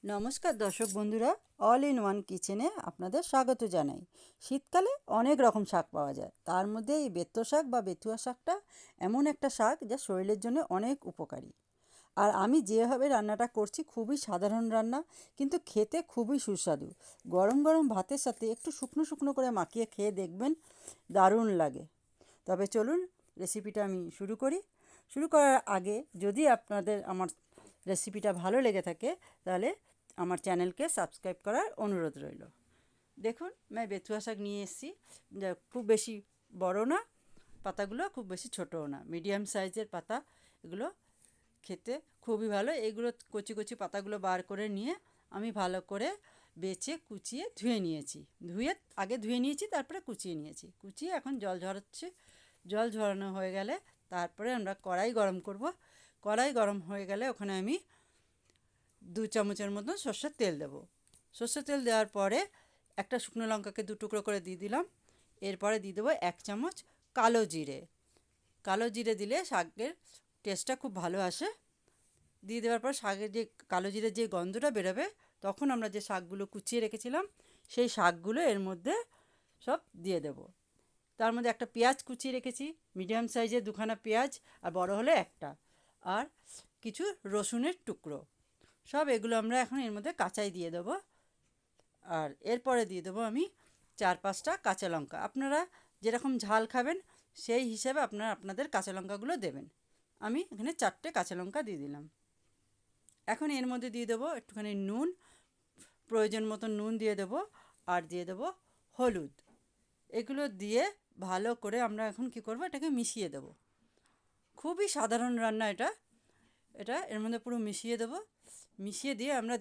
নমস্কার দর্শক বন্ধুরা, অল ইন ওয়ান কিচেনে আপনাদের স্বাগত জানাই। শীতকালে অনেক রকম শাক পাওয়া যায়, তার মধ্যে এই বেত্ত শাক বা বেথুয়া শাকটা এমন একটা শাক যা শরীরের জন্য অনেক উপকারী। আর আমি যেভাবে রান্নাটা করছি খুবই সাধারণ রান্না, কিন্তু খেতে খুবই সুস্বাদু। গরম গরম ভাতের সাথে একটু শুকনো শুকনো করে মাখিয়ে খেয়ে দেখবেন, দারুণ লাগে। তবে চলুন রেসিপিটা আমি শুরু করি। শুরু করার আগে যদি আপনাদের আমার রেসিপিটা ভালো লেগে থাকে, তাহলে আমার চ্যানেলকে সাবস্ক্রাইব করার অনুরোধ রইল। দেখুন, আমি বেথুয়া শাক নিয়ে এসেছি, যা খুব বেশি বড় না, পাতাগুলো খুব বেশি ছোটও না, মিডিয়াম সাইজের পাতা। এগুলো খেতে খুবই ভালো। এইগুলো কচি কচি পাতাগুলো বার করে নিয়ে আমি ভালো করে বেছে কুচিয়ে ধুয়ে নিয়েছি। আগে ধুয়ে নিয়েছি, তারপরে কুচিয়ে নিয়েছি। কুচিয়ে এখন জল ঝরাচ্ছি। জল ঝরানো হয়ে গেলে তারপরে আমরা কড়াই গরম করব। কড়াই গরম হয়ে গেলে ওখানে আমি 2 চামচের মতন সর্ষের তেল দেবো। সর্ষের তেল দেওয়ার পরে একটা শুকনো লঙ্কাকে 2 টুকরো করে দিয়ে দিলাম। এরপরে দিয়ে দেবো 1 চামচ কালো জিরে। কালো জিরে দিলে শাকের টেস্টটা খুব ভালো আসে। দিয়ে দেওয়ার পর শাকের যে কালো জিরের যে গন্ধটা বেরোবে, তখন আমরা যে শাকগুলো কুচিয়ে রেখেছিলাম সেই শাকগুলো এর মধ্যে সব দিয়ে দেব। তার মধ্যে একটা পেঁয়াজ কুচিয়ে রেখেছি, মিডিয়াম সাইজের 2খানা পেঁয়াজ, আর বড় হলে একটা, আর কিছু রসুনের টুকরো। সব এগুলো আমরা এখন এর মধ্যে কাঁচাই দিয়ে দেবো। আর এরপরে দিয়ে দেবো আমি 4-5টা কাঁচা লঙ্কা। আপনারা যেরকম ঝাল খাবেন সেই হিসাবে আপনারা আপনাদের কাঁচা লঙ্কাগুলো দেবেন। আমি এখানে 4টে কাঁচা লঙ্কা দিয়ে দিলাম। এখন এর মধ্যে দিয়ে দেবো একটুখানি নুন, প্রয়োজন মতো নুন দিয়ে দেবো, আর দিয়ে দেবো হলুদ। এগুলো দিয়ে ভালো করে আমরা এখন কী করবো, এটাকে মিশিয়ে দেবো। খুবই সাধারণ রান্না এটা। এটা এর মধ্যে পুরো মিশিয়ে দেবো। মিশিয়ে দিয়ে আমরা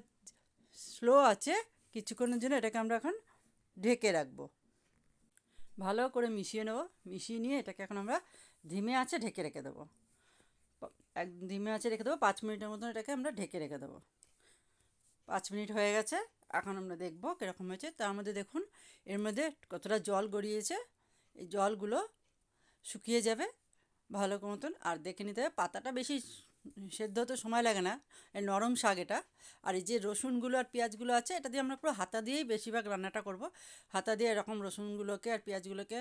স্লো আছে কিছুক্ষণের জন্য এটাকে আমরা এখন ঢেকে রাখবো। ভালো করে মিশিয়ে নেব। মিশিয়ে নিয়ে এটাকে এখন আমরা ধিমে আঁচে ঢেকে রেখে দেবো। ধিমে আঁচে রেখে দেবো 5 মিনিটের মতন। এটাকে আমরা ঢেকে রেখে দেবো। 5 মিনিট হয়ে গেছে। এখন আমরা দেখব কীরকম হয়েছে। তার মধ্যে দেখুন এর মধ্যে কতটা জল গড়িয়েছে। এই জলগুলো শুকিয়ে যাবে ভালো মতন। আর দেখে নিতে হবে, পাতাটা বেশি সেদ্ধ হতে সময় লাগে না, এই নরম শাক এটা। আর এই যে রসুনগুলো আর পেঁয়াজগুলো আছে, এটা দিয়ে আমরা পুরো হাতা দিয়েই বেশিরভাগ রান্নাটা করব। হাতা দিয়ে এরকম রসুনগুলোকে আর পেঁয়াজগুলোকে,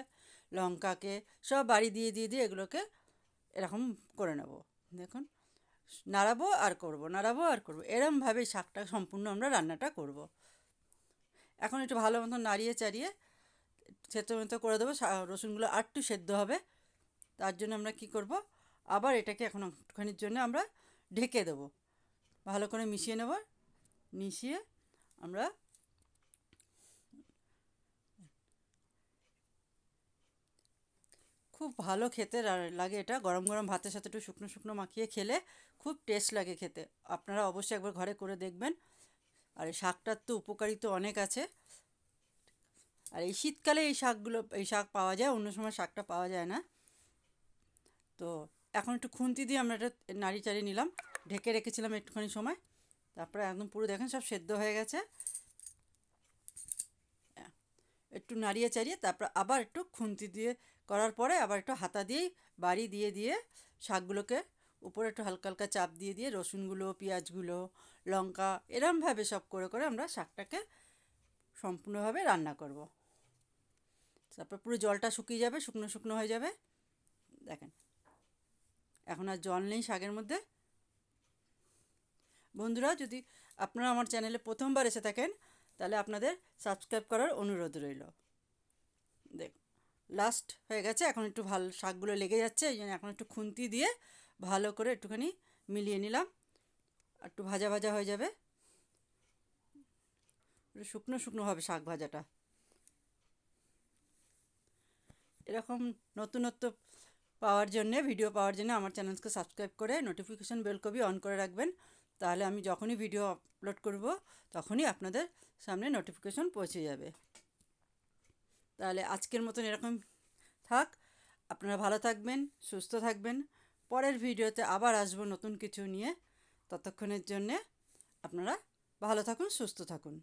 লঙ্কাকে সব বাড়ি দিয়ে দিয়ে দিয়ে এগুলোকে এরকম করে নেব। দেখুন, নাড়াবো আর করব, নাড়াবো আর করব, এরমভাবেই শাকটা সম্পূর্ণ আমরা রান্নাটা করব। এখন একটু ভালো মতন নাড়িয়ে চাড়িয়ে সেদ্ধ মতো করে দেবো। রসুনগুলো আর একটু সেদ্ধ হবে, তার জন্য আমরা কি করব, আবার এটাকে এখন একটুখানির জন্য আমরা ঢেকে দেবো। ভালো করে মিশিয়ে নেব। মিশিয়ে আমরা খুব ভালো খেতে লাগে এটা। গরম গরম ভাতের সাথে একটু শুকনো শুকনো মাখিয়ে খেলে খুব টেস্ট লাগে খেতে। আপনারা অবশ্যই একবার ঘরে করে দেখবেন। আর এই শাকটার তো উপকারিতা অনেক আছে। আর এই শীতকালে এই শাক পাওয়া যায়, অন্য সময় শাকটা পাওয়া যায় না। তো এখন একটু খুন্তি দিয়ে আমরা এটা নাড়ি চাড়িয়ে নিলাম। ঢেকে রেখেছিলাম একটুখানি সময়, তারপরে একদম পুরো দেখেন সব সেদ্ধ হয়ে গেছে। একটু নাড়িয়ে চাড়িয়ে তারপর আবার একটু খুন্তি দিয়ে করার পরে আবার একটু হাতা দিয়েই বাড়ি দিয়ে দিয়ে শাকগুলোকে উপরে একটু হালকা হালকা চাপ দিয়ে দিয়ে রসুনগুলো, পেঁয়াজগুলো, লঙ্কা এরমভাবে সব করে করে আমরা শাকটাকে সম্পূর্ণভাবে রান্না করব। তারপর পুরো জলটা শুকিয়ে যাবে, শুকনো শুকনো হয়ে যাবে। দেখেন, এখন আর জল নেই শাকের মধ্যে। বন্ধুরা, যদি আপনারা আমার চ্যানেলে প্রথমবার এসে থাকেন, তাহলে আপনাদের সাবস্ক্রাইব করার অনুরোধ রইল। দেখ, লাস্ট হয়ে গেছে। এখন একটু ভালো শাকগুলো লেগে যাচ্ছে, এই জন্য এখন একটু খুন্তি দিয়ে ভালো করে একটুখানি মিলিয়ে নিলাম। একটু ভাজা ভাজা হয়ে যাবে, একটু শুকনো শুকনো হবে শাক ভাজাটা। এরকম নতুনত্ব পাওয়ার জন্যে, ভিডিও পাওয়ার জন্য আমার চ্যানেলকে সাবস্ক্রাইব করে নোটিফিকেশান বেলকবি অন করে রাখবেন। তাহলে আমি যখনই ভিডিও আপলোড করব তখনই আপনাদের সামনে নোটিফিকেশান পৌঁছে যাবে। তাহলে আজকের মতন এরকম থাক। আপনারা ভালো থাকবেন, সুস্থ থাকবেন। পরের ভিডিওতে আবার আসবো নতুন কিছু নিয়ে। ততক্ষণের জন্যে আপনারা ভালো থাকুন, সুস্থ থাকুন।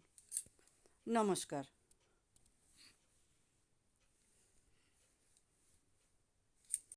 নমস্কার।